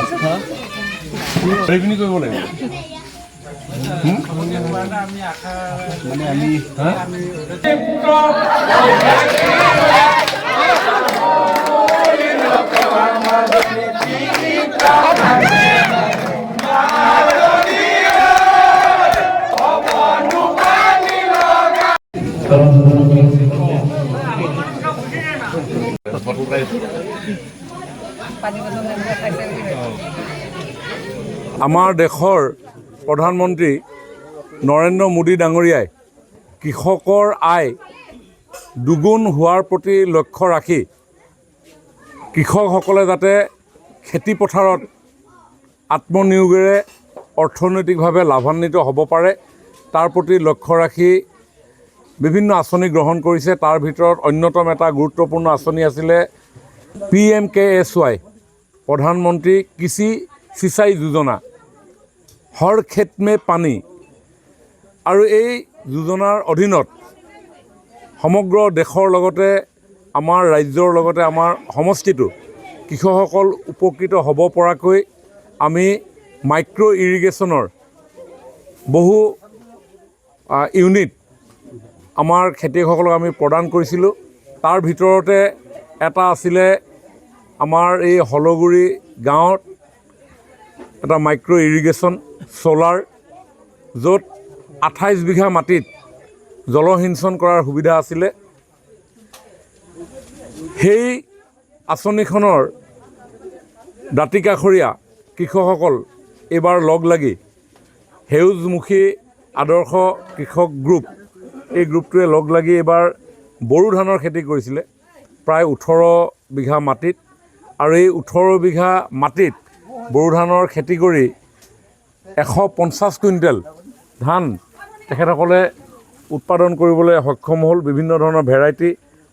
আস্থা ৰেভিনিউ কৰিব লাগিব মানে আমি আমাৰ দেশৰ প্ৰধানমন্ত্ৰী নৰেন্দ্ৰ মোদী ডাঙৰীয়াই কৃষকৰ আয় দুগুণ হোৱাৰ প্ৰতি লক্ষ্য ৰাখি কৃষকসকলে যাতে খেতি পথাৰত আত্মনিয়োগেৰে অৰ্থনৈতিকভাৱে লাভান্বিত হ'ব পাৰে তাৰ প্ৰতি লক্ষ্য ৰাখি বিভিন্ন আঁচনি গ্ৰহণ কৰিছে। তাৰ ভিতৰত অন্যতম এটা গুৰুত্বপূৰ্ণ আঁচনি আছিলে PMKSY প্ৰধানমন্ত্ৰী কৃষি সিঁচাই যোজনা হৰ খেত মে পানী। আৰু এই যোজনাৰ অধীনত সমগ্ৰ দেশৰ লগতে আমাৰ ৰাজ্যৰ লগতে আমাৰ সমষ্টিটো কৃষকসকল উপকৃত হ'ব পৰাকৈ আমি মাইক্ৰ' ইৰিগেশ্যনৰ বহু ইউনিট আমাৰ খেতিয়কসকলক আমি প্ৰদান কৰিছিলোঁ। তাৰ ভিতৰতে এটা আছিলে আমাৰ এই হলগুৰি গাঁৱত এটা মাইক্ৰ' ইৰিগেশ্যন ছ'লাৰ, য'ত 28 বিঘা মাটিত জলসিঞ্চন কৰাৰ সুবিধা আছিলে। সেই আঁচনিখনৰ দাঁতিকাষৰীয়া কৃষকসকল এইবাৰ লগ লাগি সেউজমুখী আদৰ্শ কৃষক গ্ৰুপ, এই গ্ৰুপটোৱে লগ লাগি এইবাৰ বড়ো ধানৰ খেতি কৰিছিলে প্ৰায় 18 বিঘা মাটিত। আৰু এই 18 বিঘা মাটিত বড়ো ধানৰ খেতি কৰি 150 কুইণ্টেল ধান তেখেতসকলে উৎপাদন কৰিবলৈ সক্ষম হ'ল। বিভিন্ন ধৰণৰ ভেৰাইটি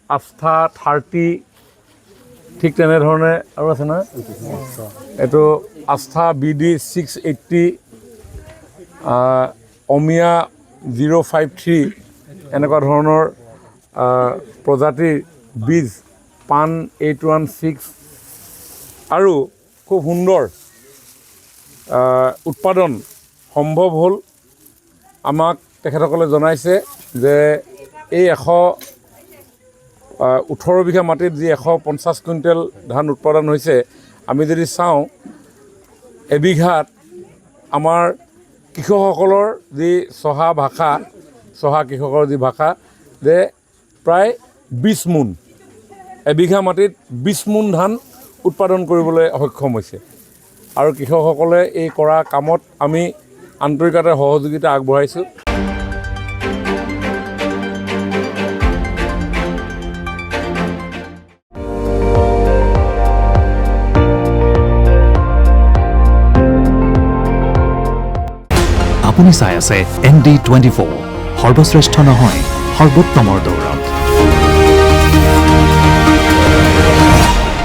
আস্থা 30 ঠিক তেনেধৰণে আৰু আছে নহয়, এইটো আস্থা BD 680, অমিয়া 053 এনেকুৱা ধৰণৰ প্ৰজাতিৰ বীজ পাণ 816 আৰু খুব সুন্দৰ উৎপাদন সম্ভৱ হ'ল। আমাক তেখেতসকলে জনাইছে যে এই 18 বিঘা মাটিত যি 150 কুইণ্টেল ধান উৎপাদন হৈছে, আমি যদি চাওঁ এবিঘাত আমাৰ কৃষকসকলৰ যি চহা কৃষকৰ যি ভাষা যে প্ৰায় 20 মোন, এবিঘা মাটিত 20 মোন ধান উৎপাদন কৰিবলৈ সক্ষম হৈছে। আৰু কৃষকসকলে এই কৰা কামত আমি আন্তৰিকতাৰে সহযোগিতা আগবঢ়াইছোঁ। আপুনি চাই আছে ND24, সৰ্বশ্ৰেষ্ঠ নহয় সৰ্বোত্তমৰ দৌৰ।